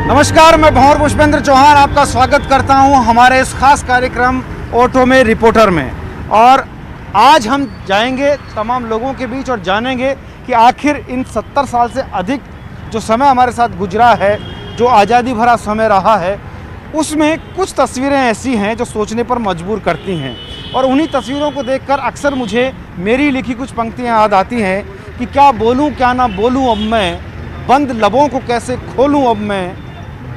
नमस्कार, मैं भंवर पुष्पेंद्र चौहान आपका स्वागत करता हूं हमारे इस खास कार्यक्रम ऑटो में रिपोर्टर में। और आज हम जाएंगे तमाम लोगों के बीच और जानेंगे कि आखिर इन 70 साल से अधिक जो समय हमारे साथ गुजरा है, जो आज़ादी भरा समय रहा है, उसमें कुछ तस्वीरें ऐसी हैं जो सोचने पर मजबूर करती हैं। और उन्हीं तस्वीरों को देखकर अक्सर मुझे मेरी लिखी कुछ पंक्तियाँ याद आती हैं कि क्या बोलूँ क्या ना बोलूँ अब मैं, बंद लबों को कैसे खोलूँ अब मैं,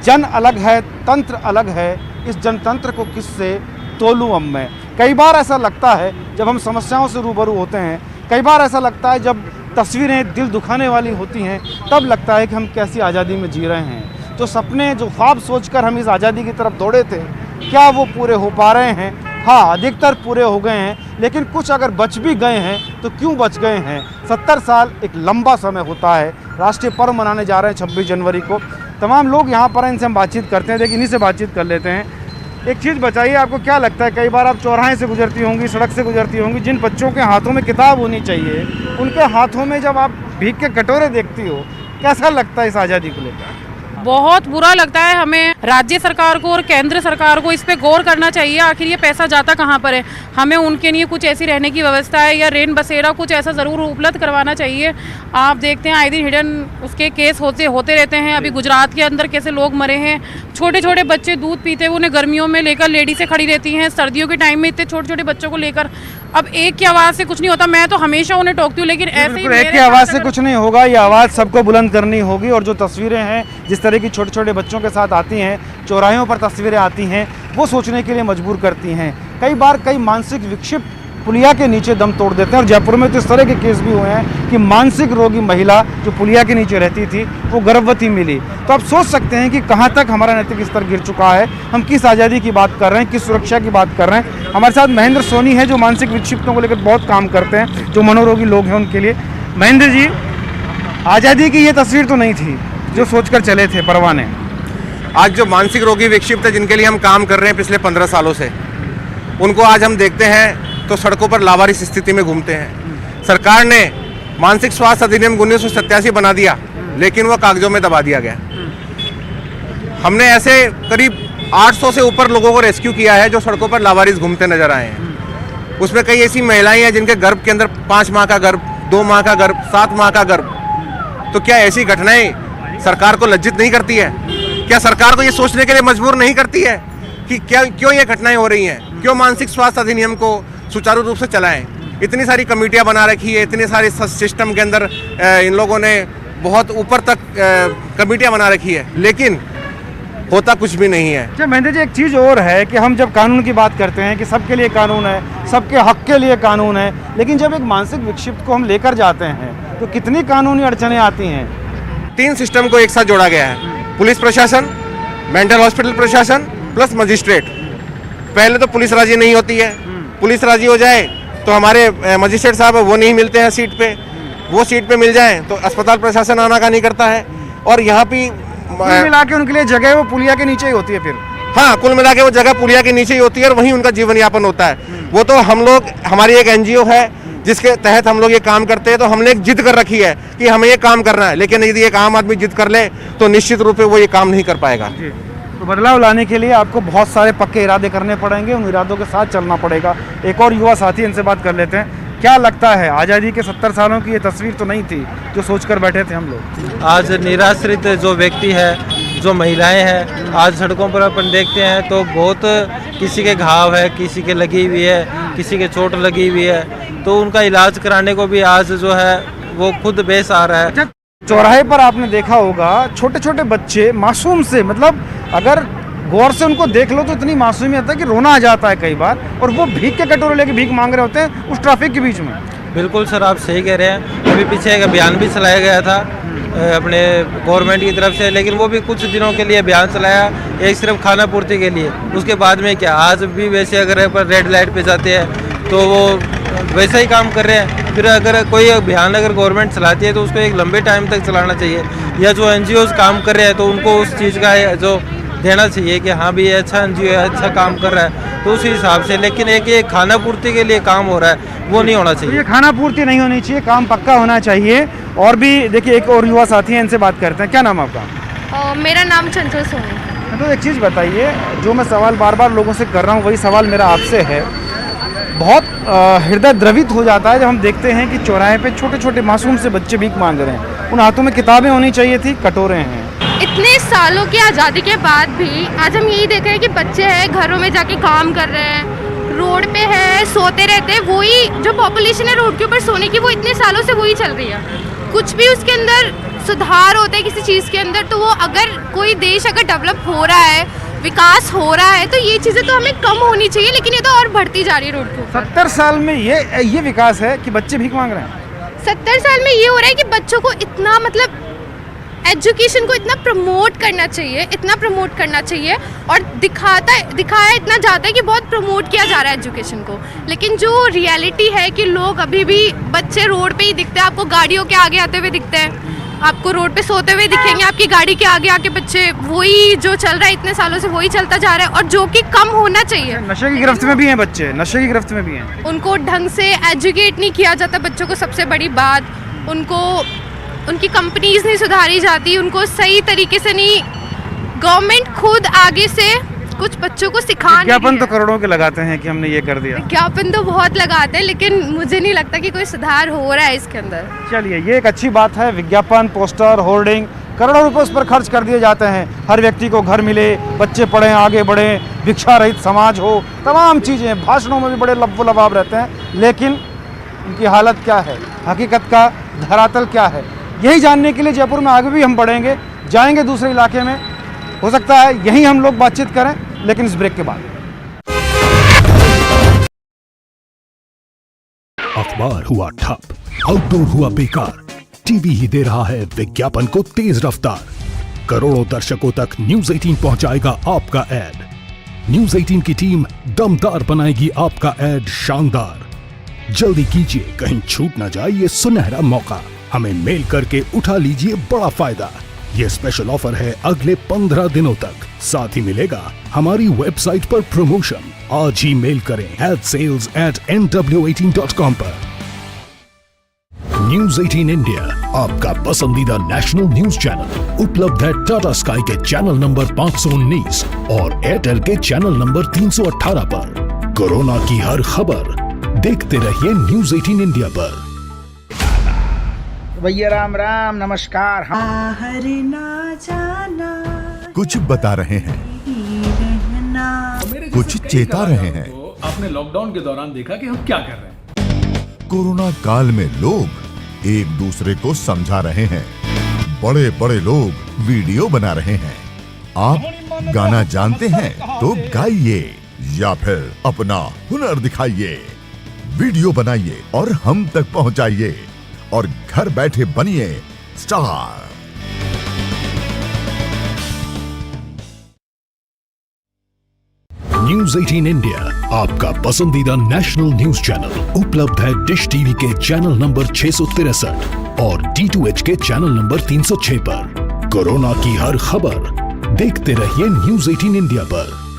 जन अलग है तंत्र अलग है, इस जनतंत्र को किससे तोलूं अब मैं। कई बार ऐसा लगता है जब हम समस्याओं से रूबरू होते हैं, कई बार ऐसा लगता है जब तस्वीरें दिल दुखाने वाली होती हैं, तब लगता है कि हम कैसी आज़ादी में जी रहे हैं। जो सपने, जो ख्वाब सोचकर हम इस आज़ादी की तरफ दौड़े थे, क्या वो पूरे हो पा रहे हैं? हाँ, अधिकतर पूरे हो गए हैं, लेकिन कुछ अगर बच भी गए हैं तो क्यों बच गए हैं? 70 साल एक लंबा समय होता है। राष्ट्रीय पर्व मनाने जा रहे हैं 26 जनवरी को। तमाम लोग यहाँ पर हैं, इनसे हम बातचीत करते हैं, देखिए इन्हीं से बातचीत कर लेते हैं। एक चीज़ बताइए, आपको क्या लगता है, कई बार आप चौराहे से गुजरती होंगी, सड़क से गुजरती होंगी, जिन बच्चों के हाथों में किताब होनी चाहिए, उनके हाथों में जब आप भीख के कटोरे देखती हो, कैसा लगता है इस आज़ादी को लेकर? बहुत बुरा लगता है। हमें राज्य सरकार को और केंद्र सरकार को इस पे गौर करना चाहिए, आखिर ये पैसा जाता कहाँ पर है। हमें उनके लिए कुछ ऐसी रहने की व्यवस्था है या रेन बसेरा कुछ ऐसा ज़रूर उपलब्ध करवाना चाहिए। आप देखते हैं आए दिन हिडन उसके केस होते रहते हैं। अभी गुजरात के अंदर कैसे लोग मरे हैं, छोटे छोटे बच्चे दूध पीते हुए उन्हें गर्मियों में लेकर लेडीज़ें खड़ी रहती हैं, सर्दियों के टाइम में इतने छोटे छोटे बच्चों को लेकर। अब एक की आवाज़ से कुछ नहीं होता, मैं तो हमेशा उन्हें टोकती हूँ, लेकिन ऐसे ही एक की आवाज़ से कुछ नहीं होगा, ये आवाज़ सबको बुलंद करनी होगी। और जो तस्वीरें हैं जिस तरह की छोटे छोटे बच्चों के साथ आती हैं, चौराहों पर तस्वीरें आती हैं, वो सोचने के लिए मजबूर करती हैं। कई बार कई मानसिक विक्षिप्त पुलिया के नीचे दम तोड़ देते हैं। और जयपुर में तो इस तरह के केस भी हुए हैं कि मानसिक रोगी महिला जो पुलिया के नीचे रहती थी, वो गर्भवती मिली। तो आप सोच सकते हैं कि कहाँ तक हमारा नैतिक स्तर गिर चुका है। हम किस आज़ादी की बात कर रहे हैं, किस सुरक्षा की बात कर रहे हैं। हमारे साथ महेंद्र सोनी है, जो मानसिक विक्षिप्तों को लेकर बहुत काम करते हैं, जो मनोरोगी लोग हैं उनके लिए। महेंद्र जी, आज़ादी की ये तस्वीर तो नहीं थी जो सोचकर चले थे परवाने। आज जो मानसिक रोगी विक्षिप्त है, जिनके लिए हम काम कर रहे हैं पिछले 15 सालों से, उनको आज हम देखते हैं तो सड़कों पर लावारिस स्थिति में घूमते हैं। सरकार ने मानसिक स्वास्थ्य अधिनियम 1987 बना दिया, लेकिन वह कागजों में दबा दिया गया। हमने ऐसे करीब 800 से ऊपर लोगों को रेस्क्यू किया है जो सड़कों पर लावारिस घूमते नजर आए हैं। उसमें कई ऐसी महिलाएं हैं जिनके गर्भ के अंदर 5 माह का गर्भ, 2 माह का गर्भ, 7 माह का गर्भ। तो क्या ऐसी घटनाएं सरकार को लज्जित नहीं करती है? क्या सरकार को ये सोचने के लिए मजबूर नहीं करती है कि क्यों ये घटनाएं हो रही हैं? क्यों मानसिक स्वास्थ्य अधिनियम को सुचारू रूप से चलाएं? इतनी सारी कमेटियां बना रखी है, इतने सारे सिस्टम के अंदर इन लोगों ने बहुत ऊपर तक कमेटियां बना रखी है, लेकिन होता कुछ भी नहीं है। अच्छा महेंद्र जी, एक चीज़ और है कि हम जब कानून की बात करते हैं कि सबके लिए कानून है, सबके हक के लिए कानून है, लेकिन जब एक मानसिक विक्षिप्त को हम लेकर जाते हैं तो कितनी कानूनी अड़चनें आती हैं। 3 सिस्टम को एक साथ जोड़ा गया है, पुलिस प्रशासन, मेंटल हॉस्पिटल प्रशासन प्लस मजिस्ट्रेट। पहले तो पुलिस राजी नहीं होती है, पुलिस राजी हो जाए तो हमारे मजिस्ट्रेट साहब वो नहीं मिलते हैं सीट पे, वो सीट पे मिल जाए तो अस्पताल प्रशासन आनाकानी करता है। और यहाँ भी कुल मिला के उनके लिए जगह वो पुलिया के नीचे ही होती है। फिर हाँ, कुल मिला के वो जगह पुलिया के नीचे ही होती है और वहीं उनका जीवन यापन होता है। वो तो हम लोग, हमारी एक NGO है जिसके तहत हम लोग ये काम करते हैं, तो हमने एक जिद कर रखी है कि हमें ये काम करना है। लेकिन यदि एक आम आदमी जिद कर ले तो निश्चित रूप से वो ये काम नहीं कर पाएगा। तो बदलाव लाने के लिए आपको बहुत सारे पक्के इरादे करने पड़ेंगे, उन इरादों के साथ चलना पड़ेगा। एक और युवा साथी, इनसे बात कर लेते हैं। क्या लगता है, आज़ादी के 70 सालों की ये तस्वीर तो नहीं थी जो सोचकर बैठे थे हम लोग? आज निराश्रित जो व्यक्ति है जो महिलाएं हैं आज सड़कों पर अपन देखते हैं तो बहुत किसी के घाव है, किसी के लगी हुई है, किसी के चोट लगी हुई है, तो उनका इलाज कराने को भी आज जो है वो खुद बेस आ रहा है। चौराहे पर आपने देखा होगा छोटे छोटे बच्चे मासूम से, मतलब अगर गौर से उनको देख लो तो इतनी मासूमियत है कि रोना आ जाता है कई बार, और वो भीख के कटोरे लेके भीख मांग रहे होते हैं उस ट्रैफिक के बीच में। बिल्कुल सर, आप सही कह रहे हैं। अभी पीछे एक अभियान भी चलाया गया था अपने गवर्नमेंट की तरफ से, लेकिन वो भी कुछ दिनों के लिए अभियान चलाया, एक सिर्फ खाना पूर्ति के लिए। उसके बाद में क्या, आज भी वैसे अगर पर रेड लाइट पे जाते हैं तो वो वैसा ही काम कर रहे हैं। फिर अगर कोई अभियान अगर गवर्नमेंट चलाती है तो उसको एक लंबे टाइम तक चलाना चाहिए, या जो NGOs काम कर रहे हैं तो उनको उस चीज़ का जो देना चाहिए कि हाँ भी ये अच्छा NGO है, अच्छा काम कर रहा है, तो उस हिसाब से। लेकिन एक ये खाना पूर्ति के लिए काम हो रहा है, वो नहीं होना चाहिए। ये खाना पूर्ति नहीं होनी चाहिए, काम पक्का होना चाहिए। और भी देखिए एक और युवा साथी हैं, इनसे बात करते हैं। क्या नाम आपका? मेरा नाम चंचल सोनी। तो एक चीज़ बताइए, जो मैं सवाल बार बार लोगों से कर रहा हूँ वही सवाल मेरा आपसे है। बहुत हृदय द्रवित हो जाता है जब हम देखते हैं कि चौराहे पे छोटे छोटे मासूम से बच्चे भीख मांग रहे हैं, उन हाथों में किताबें होनी चाहिए थी, कटोरे हैं। इतने सालों की आज़ादी के बाद भी आज हम यही देख रहे हैं कि बच्चे हैं घरों में जाके काम कर रहे हैं, रोड पे है, सोते रहते हैं। वही जो पॉपुलेशन है रोड के ऊपर सोने की, वो इतने सालों से वही चल रही है। कुछ भी उसके अंदर सुधार होता है किसी चीज़ के अंदर, तो वो अगर कोई देश अगर डेवलप हो रहा है, विकास हो रहा है, तो ये चीज़ें तो हमें कम होनी चाहिए, लेकिन ये तो और बढ़ती जा रही है रोड के ऊपर। 70 साल में ये विकास है कि बच्चे भीख मांग रहे हैं। 70 साल में ये हो रहा है कि बच्चों को इतना, मतलब एजुकेशन को इतना प्रमोट करना चाहिए, इतना प्रमोट करना चाहिए, और दिखाया इतना जाता है कि बहुत प्रमोट किया जा रहा है एजुकेशन को। लेकिन जो रियलिटी है कि लोग अभी भी, बच्चे रोड पे ही दिखते हैं आपको, गाड़ियों के आगे आते हुए दिखते हैं, आपको रोड पे सोते हुए दिखेंगे, आपकी गाड़ी के आगे आके बच्चे। वही जो चल रहा है इतने सालों से वही चलता जा रहा है, और जो कि कम होना चाहिए। नशे की गिरफ्त में भी हैं बच्चे, नशे की गिरफ्त में भी हैं। उनको ढंग से एजुकेट नहीं किया जाता बच्चों को, सबसे बड़ी बात। उनको उनकी कंपनीज नहीं सुधारी जाती, उनको सही तरीके से नहीं, गवर्नमेंट खुद आगे से कुछ बच्चों को सिखा नहीं विज्ञापन रही तो है। करोड़ों के लगाते हैं कि हमने ये कर दिया। विज्ञापन तो बहुत लगाते हैं, लेकिन मुझे नहीं लगता कि कोई सुधार हो रहा है इसके अंदर। चलिए, ये एक अच्छी बात है। विज्ञापन, पोस्टर, होर्डिंग, करोड़ों रुपए उस पर खर्च कर दिए जाते हैं। हर व्यक्ति को घर मिले, बच्चे पढ़ें, आगे बढ़ें, भिक्षा रहित समाज हो, तमाम चीज़ें, भाषणों में भी बड़े लब्बो लबाब रहते हैं। लेकिन उनकी हालत क्या है, हकीकत का धरातल क्या है, यही जानने के लिए जयपुर में आगे भी हम बढ़ेंगे, जाएंगे दूसरे इलाके में। हो सकता है यहीं हम लोग बातचीत करें, लेकिन इस ब्रेक के बाद। अखबार हुआ ठप, आउटडोर हुआ बेकार, टीवी ही दे रहा है विज्ञापन को तेज रफ्तार। करोड़ों दर्शकों तक न्यूज 18 पहुंचाएगा आपका ऐड। न्यूज 18 की टीम दमदार बनाएगी आपका ऐड शानदार। जल्दी कीजिए, कहीं छूट ना जाए ये सुनहरा मौका। हमें मेल करके उठा लीजिए बड़ा फायदा। ये स्पेशल ऑफर है अगले 15 दिनों तक। साथ ही मिलेगा हमारी वेबसाइट पर प्रमोशन। आज ही मेल करें adsales@nw18.com पर। न्यूज 18 इंडिया, आपका पसंदीदा नेशनल न्यूज चैनल, उपलब्ध है टाटा स्काई के चैनल नंबर 519 और एयरटेल के चैनल नंबर 318 पर। कोरोना की हर खबर देखते रहिए न्यूज 18 इंडिया पर। भैया राम राम, नमस्कार। हम बाहर ना जाना, कुछ बता रहे हैं, कुछ चेता रहे हैं। आपने लॉकडाउन के दौरान देखा कि हम क्या कर रहे हैं। कोरोना काल में लोग एक दूसरे को समझा रहे हैं। बड़े बड़े लोग वीडियो बना रहे हैं। आप गाना जानते हैं तो गाइए या फिर अपना हुनर दिखाइए। वीडियो बनाइए और हम तक पहुंचाइए और घर बैठे बनिए स्टार। न्यूज 18 इंडिया, आपका पसंदीदा नेशनल न्यूज चैनल, उपलब्ध है डिश टीवी के चैनल नंबर 663 और D2H के चैनल नंबर 306 पर। कोरोना की हर खबर देखते रहिए न्यूज 18 इंडिया पर।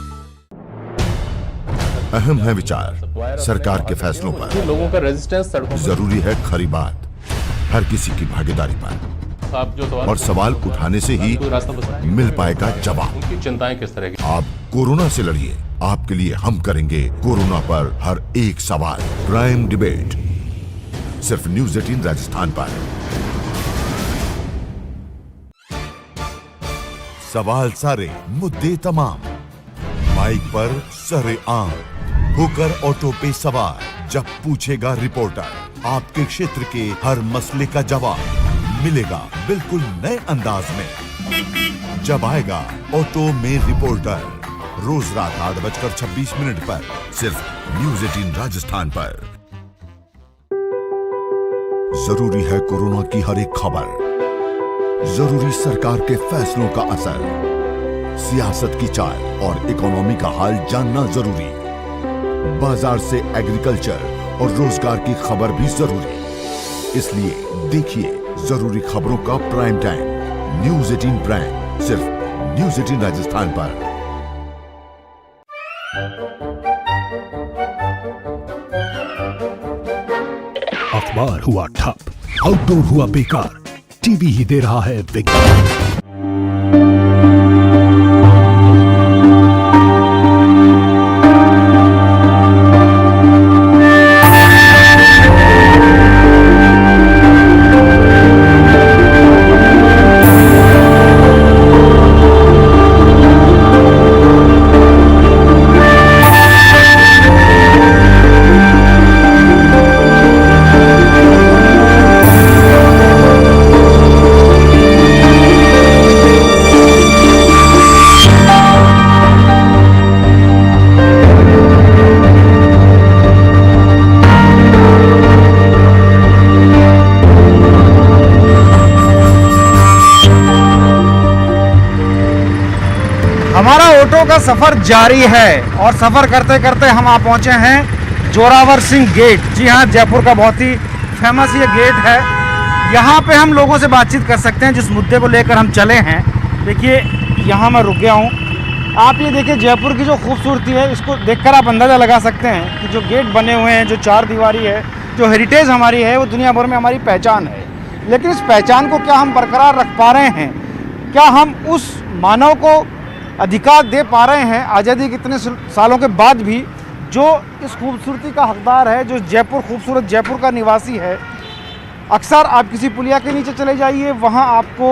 अहम है विचार सरकार के फैसलों पर। लोगों का रेजिस्टेंस सड़कों पर। जरूरी है खरी बात हर किसी की भागीदारी पर। आप जो और सवाल उठाने से ही मिल पाएगा जवाब। उनकी चिंताएं किस तरह की। आप कोरोना से लड़िए, आपके लिए हम करेंगे कोरोना पर हर एक सवाल। प्राइम डिबेट सिर्फ न्यूज 18 राजस्थान पर। सवाल सारे, मुद्दे तमाम, माइक पर सरे आम होकर ऑटो पे सवार। जब पूछेगा रिपोर्टर आपके क्षेत्र के हर मसले का जवाब मिलेगा बिल्कुल नए अंदाज में। जब आएगा ऑटो में रिपोर्टर, रोज रात 8:26 पर सिर्फ न्यूज़ 18 राजस्थान पर। जरूरी है कोरोना की हर एक खबर, जरूरी सरकार के फैसलों का असर, सियासत की चाल और इकोनॉमी का हाल जानना जरूरी, बाजार से एग्रीकल्चर और रोजगार की खबर भी जरूरी। इसलिए देखिए जरूरी खबरों का प्राइम टाइम न्यूज़ 18 प्राइम, सिर्फ न्यूज़ 18 राजस्थान पर। अखबार हुआ ठप, आउटडोर हुआ बेकार, टीवी ही दे रहा है विज्ञापन। हमारा ऑटो का सफर जारी है और सफर करते करते हम आ पहुंचे हैं जोरावर सिंह गेट। जी हाँ, जयपुर का बहुत ही फेमस ये गेट है। यहाँ पे हम लोगों से बातचीत कर सकते हैं जिस मुद्दे को लेकर हम चले हैं। देखिए यहाँ मैं रुक गया हूँ। आप ये देखिए जयपुर की जो खूबसूरती है, इसको देखकर आप अंदाज़ा लगा सकते हैं कि जो गेट बने हुए हैं, जो चार दीवारी है, जो हेरिटेज़ हमारी है, वो दुनिया भर में हमारी पहचान है। लेकिन इस पहचान को क्या हम बरकरार रख पा रहे हैं? क्या हम उस मानव को अधिकार दे पा रहे हैं आज़ादी के इतने सालों के बाद भी, जो इस खूबसूरती का हकदार है, जो जयपुर खूबसूरत जयपुर का निवासी है? अक्सर आप किसी पुलिया के नीचे चले जाइए, वहाँ आपको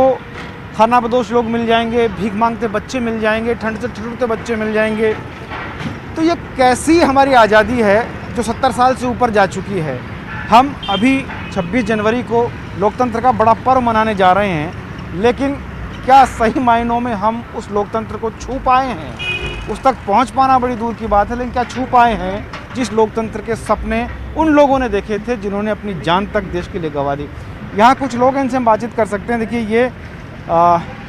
खानाबदोश लोग मिल जाएंगे, भीख मांगते बच्चे मिल जाएंगे, ठंड से ठिठुरते बच्चे मिल जाएंगे। तो ये कैसी हमारी आज़ादी है जो 70 साल से ऊपर जा चुकी है? हम अभी 26 जनवरी को लोकतंत्र का बड़ा पर्व मनाने जा रहे हैं, लेकिन क्या सही मायनों में हम उस लोकतंत्र को छू पाए हैं? उस तक पहुंच पाना बड़ी दूर की बात है, लेकिन क्या छू पाए हैं जिस लोकतंत्र के सपने उन लोगों ने देखे थे जिन्होंने अपनी जान तक देश के लिए गंवा दी? यहाँ कुछ लोग हैं, इनसे हम बातचीत कर सकते हैं। देखिए ये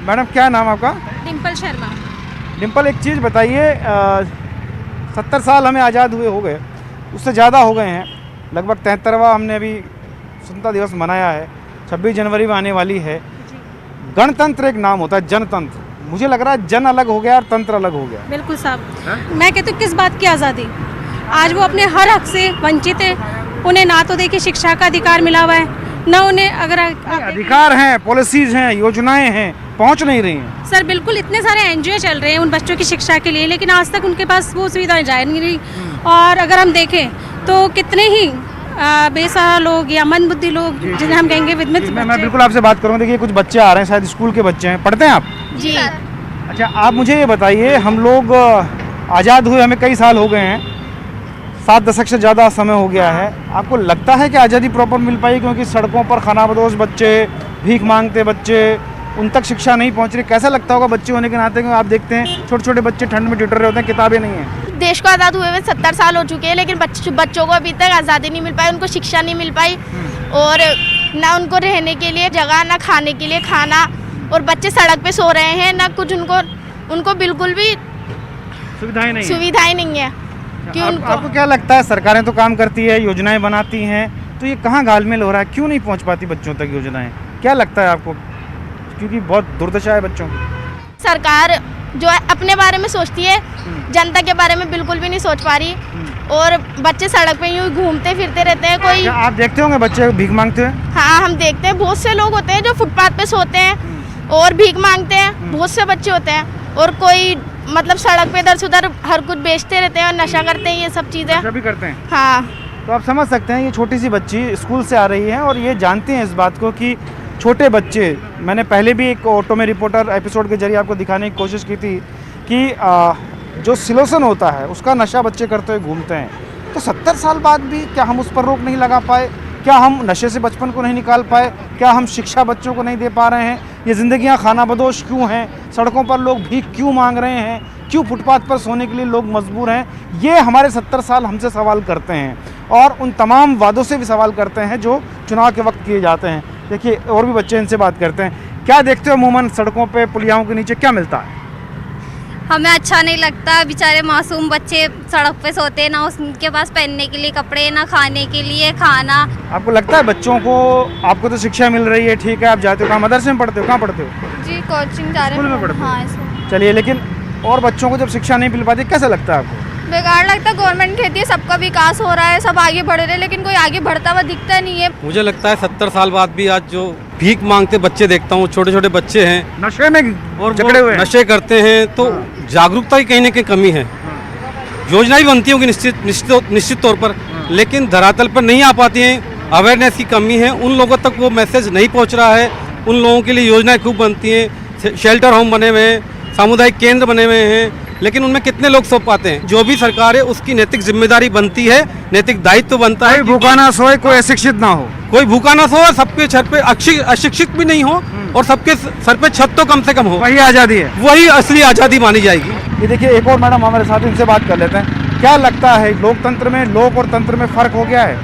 मैडम, क्या नाम आपका? डिम्पल शर्मा। डिम्पल, एक चीज़ बताइए, 70 साल हमें आज़ाद हुए हो गए, उससे ज़्यादा हो गए हैं, लगभग 73वां हमने अभी स्वतंत्रता दिवस मनाया है, 26 जनवरी में आने वाली है। गणतंत्र एक नाम होता है, जनतंत्र। मुझे लग रहा है जन अलग हो गया और तंत्र अलग हो गया। बिल्कुल साहब, मैं कहती हूँ किस बात की आज़ादी? आज वो अपने हर हक से वंचित है। उन्हें ना तो देखिए शिक्षा का अधिकार मिला हुआ है, ना उन्हें अगर अधिकार हैं, पॉलिसीज हैं, योजनाएं हैं, पहुंच नहीं रही हैं। सर बिल्कुल, इतने सारे एनजीओ चल रहे हैं उन बच्चों की शिक्षा के लिए, लेकिन आज तक उनके पास वो सुविधाएं जा नहीं रही। और अगर हम देखें तो कितने ही बेसहारा लोग या मंदबुद्धि लोग, जिन्हें हम कहेंगे विधमित। मैं बिल्कुल आपसे बात करूँगा। देखिए कुछ बच्चे आ रहे हैं, शायद स्कूल के बच्चे हैं, पढ़ते हैं आप? जी। अच्छा, आप मुझे ये बताइए, हम लोग आज़ाद हुए हमें कई साल हो गए हैं, 7 दशक से ज़्यादा समय हो गया है। आपको लगता है कि आज़ादी प्रॉपर मिल पाई? क्योंकि सड़कों पर खानाबदोश बच्चे, भीख मांगते बच्चे, उन तक शिक्षा नहीं पहुंच रही। कैसा लगता होगा बच्चे होने के नाते? क्योंकि आप देखते हैं छोटे छोटे बच्चे ठंड में टिटर रहे होते हैं, किताबें नहीं हैं। देश को आज़ाद हुए हुए 70 साल हो चुके हैं, लेकिन बच्चों को अभी तक आज़ादी नहीं मिल पाई, उनको शिक्षा नहीं मिल पाई, और ना उनको रहने के लिए जगह, ना खाने के लिए खाना, और बच्चे सड़क पे सो रहे हैं, ना कुछ उनको बिल्कुल भी सुविधाएं नहीं है। कि आपको क्या लगता है, सरकारें तो काम करती है, योजनाएं बनाती हैं, तो ये कहाँ घालमेल हो रहा है? क्यों नहीं पहुँच पाती बच्चों तक योजनाएं? क्या लगता है आपको? क्योंकि बहुत दुर्दशा है बच्चों की। सरकार जो है अपने बारे में सोचती है, जनता के बारे में बिल्कुल भी नहीं सोच पा रही, और बच्चे सड़क पे यूँ घूमते फिरते रहते हैं। कोई आप देखते होंगे बच्चे भीख मांगते हैं? हाँ, हम देखते हैं। बहुत से लोग होते हैं जो फुटपाथ पे सोते हैं और भीख मांगते हैं। बहुत से बच्चे होते हैं, और कोई मतलब सड़क पे इधर से उधर हर कुछ बेचते रहते हैं और नशा करते हैं, ये सब चीज़ें भी करते हैं। हाँ, तो आप समझ सकते हैं, ये छोटी सी बच्ची स्कूल से आ रही है और ये जानती हैं इस बात को कि छोटे बच्चे, मैंने पहले भी एक ऑटो में रिपोर्टर एपिसोड के जरिए आपको दिखाने की कोशिश की थी कि जो सिलोसन होता है उसका नशा बच्चे करते हुए घूमते हैं। तो 70 साल बाद भी क्या हम उस पर रोक नहीं लगा पाए? क्या हम नशे से बचपन को नहीं निकाल पाए? क्या हम शिक्षा बच्चों को नहीं दे पा रहे हैं? ये ज़िंदगियाँ खानाबदोश क्यों हैं? सड़कों पर लोग भीख क्यों मांग रहे हैं? क्यों फुटपाथ पर सोने के लिए लोग मजबूर हैं? ये हमारे 70 साल हमसे सवाल करते हैं और उन तमाम वादों से भी सवाल करते हैं जो चुनाव के वक्त किए जाते हैं। देखिए और भी बच्चे इनसे बात करते हैं। क्या देखते हो अमूमन सड़कों पे पुलियाओं के नीचे क्या मिलता है? हमें अच्छा नहीं लगता, बेचारे मासूम बच्चे सड़क पे सोते, ना उनके पास पहनने के लिए कपड़े, ना खाने के लिए खाना। आपको लगता है बच्चों को, आपको तो शिक्षा मिल रही है, ठीक है, आप जाते हो कहाँ, मदरसे में पढ़ते हो, कहाँ पढ़ते हो? जी कोचिंग जा रहे हैं। स्कूल में पढ़ते हो? हाँ स्कूल। चलिए, लेकिन और बच्चों को जब शिक्षा नहीं मिल पाती कैसा लगता है आपको? बेकार लगता है। गवर्नमेंट कहती है सबका विकास हो रहा है, सब आगे बढ़ रहे हैं, लेकिन कोई आगे बढ़ता हुआ दिखता नहीं है। मुझे लगता है 70 साल बाद भी आज जो भीख मांगते बच्चे देखता हूँ, छोटे छोटे बच्चे हैं, नशे में और जकड़े हुए हैं। नशे करते हैं, तो जागरूकता की कहीं ना कहीं कमी है। योजनाएं बनती होंगी निश्चित तौर पर, लेकिन धरातल पर नहीं आ पाती हैं। अवेयरनेस की कमी है, उन लोगों तक वो मैसेज नहीं पहुंच रहा है। उन लोगों के लिए योजनाएं खूब बनती हैं, शेल्टर होम बने हुए हैं, सामुदायिक केंद्र बने हुए हैं, लेकिन उनमें कितने लोग सो पाते हैं? जो भी सरकार है उसकी नैतिक जिम्मेदारी बनती है, नैतिक दायित्व बनता है। कोई भूखा ना सोए, कोई अशिक्षित ना हो। कोई भूखा ना सोए, सबके छत पे अशिक्षित भी नहीं हो, और सबके सर पे छत तो कम से कम हो। वही आज़ादी है, वही असली आज़ादी मानी जाएगी। ये देखिए एक और मैडम हमारे साथ, इनसे बात कर लेते हैं। क्या लगता है लोकतंत्र में, लोक और तंत्र में फर्क हो गया है?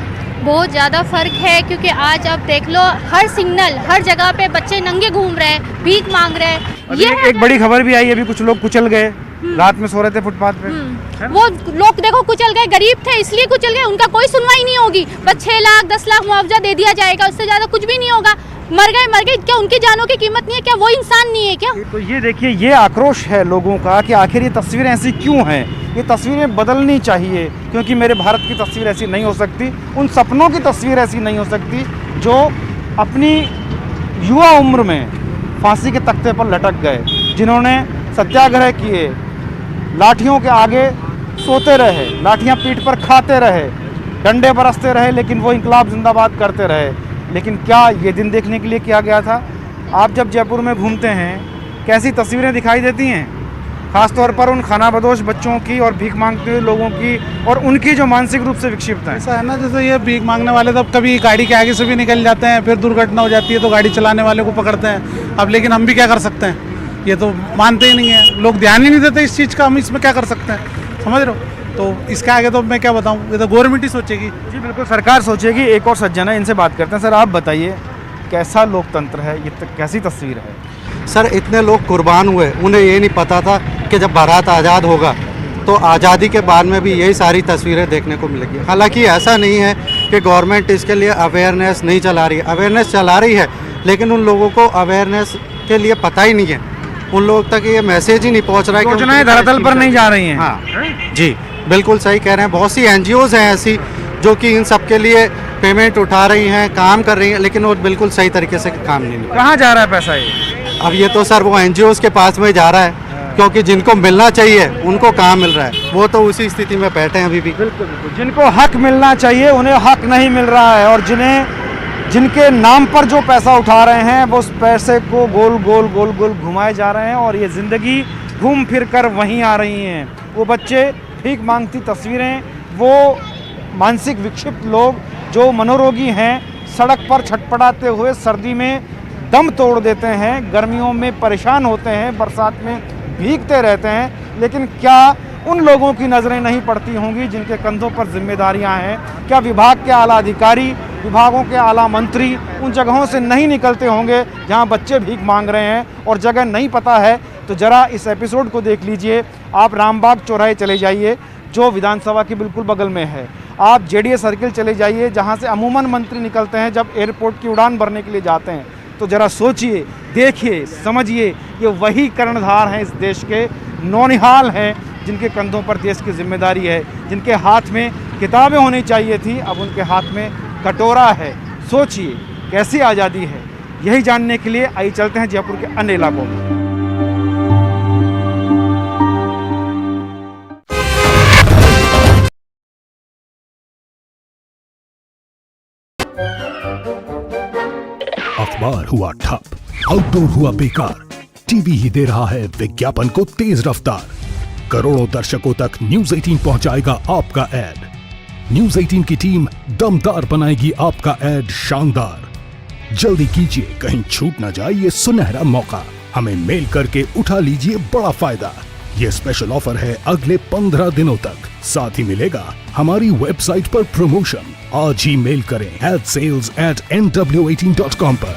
बहुत ज़्यादा फर्क है, क्योंकि आज आप देख लो हर सिग्नल, हर जगह पे बच्चे नंगे घूम रहे हैं, भीख मांग रहे हैं। अभी एक बड़ी खबर भी आई, अभी कुछ लोग कुचल गए, रात में सो रहे थे फुटपाथ पे। वो लोग देखो कुचल गए, गरीब थे इसलिए कुचल गए, उनका कोई सुनवाई नहीं होगी। बस 6 लाख 10 लाख मुआवजा दे दिया जाएगा, उससे ज़्यादा कुछ भी नहीं होगा। मर गए, क्या उनकी जानों की कीमत नहीं है? क्या वो इंसान नहीं है क्या? तो ये देखिए, ये आक्रोश है लोगों का कि आखिर ये तस्वीरें ऐसी क्यों हैं? ये तस्वीरें बदलनी चाहिए, क्योंकि मेरे भारत की तस्वीर ऐसी नहीं हो सकती, उन सपनों की तस्वीर ऐसी नहीं हो सकती जो अपनी युवा उम्र में फांसी के तख्ते पर लटक गए, जिन्होंने सत्याग्रह किए, लाठियों के आगे सोते रहे, लाठियां पीठ पर खाते रहे, डंडे बरसते रहे, लेकिन वो इंकलाब जिंदाबाद करते रहे। लेकिन क्या ये दिन देखने के लिए किया गया था? आप जब जयपुर में घूमते हैं कैसी तस्वीरें दिखाई देती हैं, खासतौर पर उन खानाबदोश बच्चों की और भीख मांगते हुए लोगों की, और उनकी जो मानसिक रूप से विक्षिप्त हैं। ऐसा है ना, जैसे ये भीख मांगने वाले तो कभी गाड़ी के आगे से भी निकल जाते हैं, फिर दुर्घटना हो जाती है तो गाड़ी चलाने वाले को पकड़ते हैं। अब लेकिन हम भी क्या कर सकते हैं, ये तो मानते ही नहीं है लोग, ध्यान ही नहीं देते इस चीज़ का। हम इसमें क्या कर सकते हैं, समझ रहे हो? तो इसके आगे तो मैं क्या बताऊं, ये तो गवर्नमेंट ही सोचेगी। जी बिल्कुल, सरकार सोचेगी। एक और सज्जन है, इनसे बात करते हैं। सर आप बताइए, कैसा लोकतंत्र है ये, कैसी तस्वीर है? सर इतने लोग कुर्बान हुए, उन्हें ये नहीं पता था कि जब भारत आज़ाद होगा तो आज़ादी के बाद में भी यही सारी तस्वीरें देखने को मिलेगी। हालांकि ऐसा नहीं है कि गवर्नमेंट इसके लिए अवेयरनेस नहीं चला रही है, अवेयरनेस चला रही है, लेकिन उन लोगों को अवेयरनेस के लिए पता ही नहीं है, उन लोगों तक ये मैसेज ही नहीं पहुँच रहा है। योजनाएं धरातल पर नहीं जा रही हैं। हाँ जी, बिल्कुल सही कह रहे हैं। बहुत सी NGOs हैं ऐसी जो कि इन सब के लिए पेमेंट उठा रही हैं, काम कर रही हैं, लेकिन वो बिल्कुल सही तरीके से काम नहीं मिल रहा। कहाँ जा रहा है पैसा ये? अब ये तो सर वो NGOs के पास में जा रहा है, क्योंकि जिनको मिलना चाहिए उनको कहाँ मिल रहा है, वो तो उसी स्थिति में बैठे हैं अभी भी। बिल्कुल बिल्कुल, जिनको हक मिलना चाहिए उन्हें हक नहीं मिल रहा है, और जिनके नाम पर जो पैसा उठा रहे हैं वो उस पैसे को गोल गोल गोल गोल घुमाए जा रहे हैं, और ये ज़िंदगी घूम फिर कर वहीं आ रही हैं। वो बच्चे भीख मांगती तस्वीरें, वो मानसिक विक्षिप्त लोग जो मनोरोगी हैं, सड़क पर छटपटाते हुए सर्दी में दम तोड़ देते हैं, गर्मियों में परेशान होते हैं, बरसात में भीगते रहते हैं। लेकिन क्या उन लोगों की नज़रें नहीं पड़ती होंगी जिनके कंधों पर जिम्मेदारियां हैं? क्या विभाग के आला अधिकारी, विभागों के आला मंत्री उन जगहों से नहीं निकलते होंगे जहां बच्चे भीख मांग रहे हैं और जगह नहीं पता है? तो ज़रा इस एपिसोड को देख लीजिए। आप रामबाग चौराहे चले जाइए जो विधानसभा के बिल्कुल बगल में है, आप JDA सर्किल चले जाइए जहाँ से अमूमन मंत्री निकलते हैं जब एयरपोर्ट की उड़ान भरने के लिए जाते हैं। तो ज़रा सोचिए, देखिए, समझिए, ये वही कर्णधार हैं इस देश के, नौनिहाल हैं जिनके कंधों पर देश की जिम्मेदारी है, जिनके हाथ में किताबें होनी चाहिए थी, अब उनके हाथ में कटोरा है। सोचिए कैसी आज़ादी है। यही जानने के लिए आइए चलते हैं जयपुर के अन्य इलाकों में। कारोबार हुआ ठप, आउटडोर हुआ बेकार, टीवी ही दे रहा है विज्ञापन को तेज रफ्तार। करोड़ों दर्शकों तक न्यूज 18 पहुंचाएगा आपका एड। न्यूज 18 की टीम दमदार बनाएगी आपका एड शानदार। जल्दी कीजिए, कहीं छूट ना जाए ये सुनहरा मौका। हमें मेल करके उठा लीजिए बड़ा फायदा। ये स्पेशल ऑफर है अगले 15 दिनों तक। साथ ही मिलेगा हमारी वेबसाइट पर प्रमोशन। आज ही मेल करें adsales@nw18.com पर।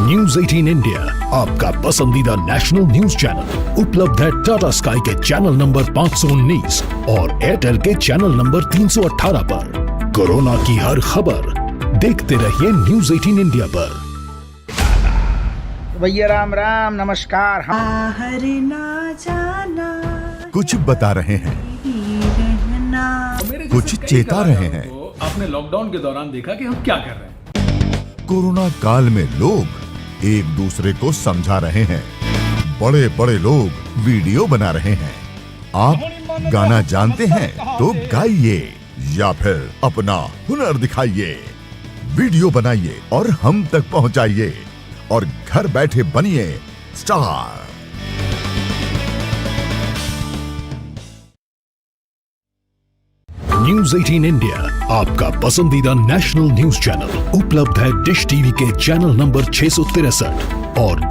न्यूज 18 इंडिया आपका पसंदीदा नेशनल न्यूज चैनल उपलब्ध है टाटा स्काई के चैनल नंबर 519 और एयरटेल के चैनल नंबर 318 पर। कोरोना की हर खबर देखते रहिए न्यूज 18 इंडिया पर। भैया राम राम नमस्कार। बाहर ना जाना, कुछ बता रहे हैं, मेरे कुछ जैसे कई चेता रहे कलाकारों हैं। को आपने लॉकडाउन के दौरान देखा कि हम क्या कर रहे हैं। कोरोना काल में लोग एक दूसरे को समझा रहे हैं। बड़े बड़े लोग वीडियो बना रहे हैं। आप गाना जानते हैं तो गाइए या फिर अपना हुनर दिखाइए। वीडियो बनाइए और हम तक पहुंचाइए और घर बैठे बनिए स्टार। न्यूज 18 इंडिया आपका पसंदीदा नेशनल न्यूज चैनल उपलब्ध है डिश टीवी के चैनल नंबर 663 और